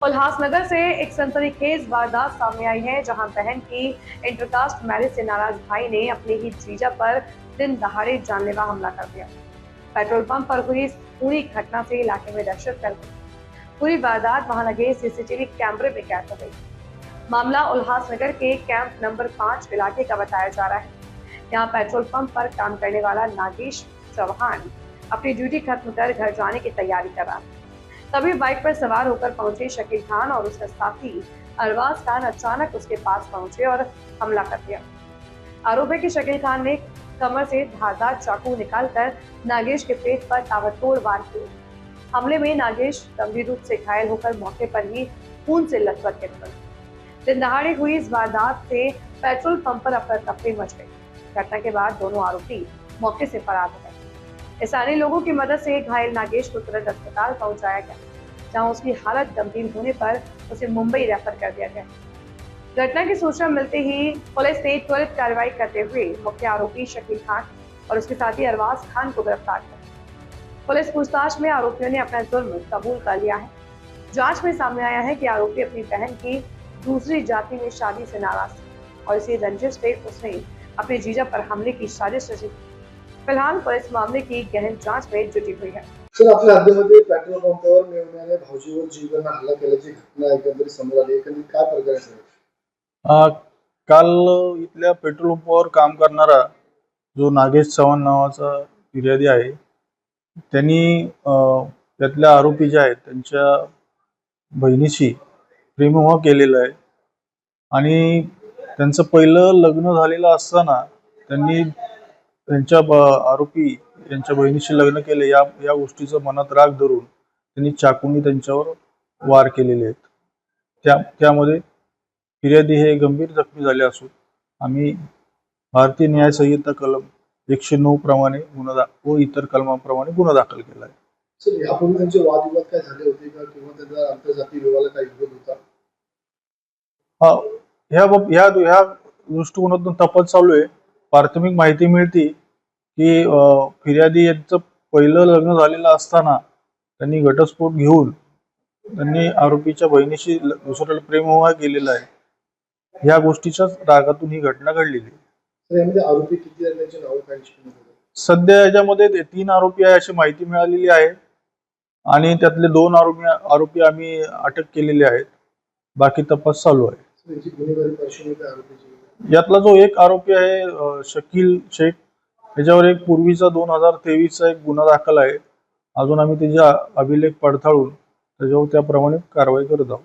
उल्हासनगर से एक सनसनीखेज वारदात सामने आई है, जहां बहन की इंटरकास्ट मैरिज से नाराज भाई ने अपने ही जीजा पर दिन दहाड़े जानलेवा हमला कर दिया। पेट्रोल पंप पर हुई इस पूरी घटना से इलाके में दहशत फैल गई। पूरी वारदात वहां लगे सीसीटीवी कैमरे में कैद हो गई। मामला उल्हासनगर के कैंप नंबर 5 इलाके का बताया जा रहा है। यहाँ पेट्रोल पंप पर काम करने वाला नागेश चौहान अपनी ड्यूटी खत्म कर घर जाने की तैयारी कर रहा था। तभी बाइक पर सवार होकर पहुंचे शकील खान और उसका साथी अरबाज खान अचानक उसके पास पहुंचे और हमला कर दिया। आरोप है कि शकील खान ने कमर से धारदार चाकू निकालकर नागेश के पेट पर ताबड़तोड़ वार किए। हमले में नागेश गंभीर रूप से घायल होकर मौके पर ही खून से लथपथ गिर पड़े। दिन दहाड़े हुई इस वारदात से पेट्रोल पंप पर अफरा तफरी मच गई। घटना के बाद दोनों आरोपी मौके से फरार हो गए। स्थानीय लोगों की मदद से घायल नागेश को तुरंत अस्पताल पहुंचाया गया, जहां उसकी हालत गंभीर होने पर उसे मुंबई रेफर कर दिया गया। घटना की सूचना मिलते ही पुलिस ने त्वरित कार्रवाई करते हुए मुख्य आरोपी शकील खान और उसके साथी अरबाज खान को गिरफ्तार किया। पुलिस पूछताछ में आरोपियों ने अपना जुर्म कबूल कर लिया है। जांच में सामने आया है कि आरोपी अपनी बहन की दूसरी जाति में शादी से नाराज था और इसी रंजिश से उसने अपने जीजा पर हमले की साजिश रची। फिलहाल पुलिस मामले की गहन जांच में जुटी हुई है। सर, आपल्या हद्दीमध्ये पेट्रोल पंपावर मिळवण्याने भाऊजीवर जीवांना हल्ला केल्याची घटना एकंदरीत समोर आली. एकंदरीत काय प्रकार आहे? काल इथल्या पेट्रोल पंपावर काम करणारा जो नागेश चव्हाण नावाचा फिर्यादी आहे, त्यांनी त्यातल्या आरोपी जे आहेत त्यांच्या बहिणीशी प्रेमविवाह केलेला आहे आणि त्यांचं पहिलं लग्न झालेलं असताना त्यांनी त्यांच्या आरोपी यांच्या बहिणीशी लग्न केले या गोष्टीचं मनात राग धरून त्यांनी चाकूनी त्यांच्यावर वार केलेले आहेत. त्यामध्ये फिर्यादी हे गंभीर जखमी झाले असून आम्ही भारतीय न्याय संहिता कलम 109 प्रमाणे गुन्हा व इतर कलमांप्रमाणे गुन्हा दाखल केला आहे. सर, यापूर्वी त्यांचे वादविवाद काय झाले होते का किंवा त्यांचा आंतरजातीय विवाहाला काही विरोध होता? ह्या दृष्टिकोनातून तपास चालू आहे. प्राथमिक माहिती मिळते की फिर्यादी यांचं पहिलं लग्न झालेलं असताना त्यांनी घटस्फोट घेऊन त्यांनी आरोपीच्या बहिणीशी दुसऱ्याला प्रेमविवाह केलेला आहे. या गोष्टीच्या रागातून ही घटना घडलेली आहे. सर, यामध्ये आरोपी किती आहेत, त्यांची नावं काय? सध्या याच्यामध्ये 3 आरोपी आहे अशी माहिती मिळालेली आहे आणि त्यातले 2 आरोपी आम्ही अटक केलेले आहेत. बाकी तपास चालू आहे. यातला जो एक आरोपी आहे शकील शेख, त्याच्यावर एक पूर्वीचा 2023चा एक गुन्हा दाखल आहे. अजून आम्ही त्याचे अभिलेख पडताळून त्याच्यावर त्याप्रमाणे कारवाई करत आहोत.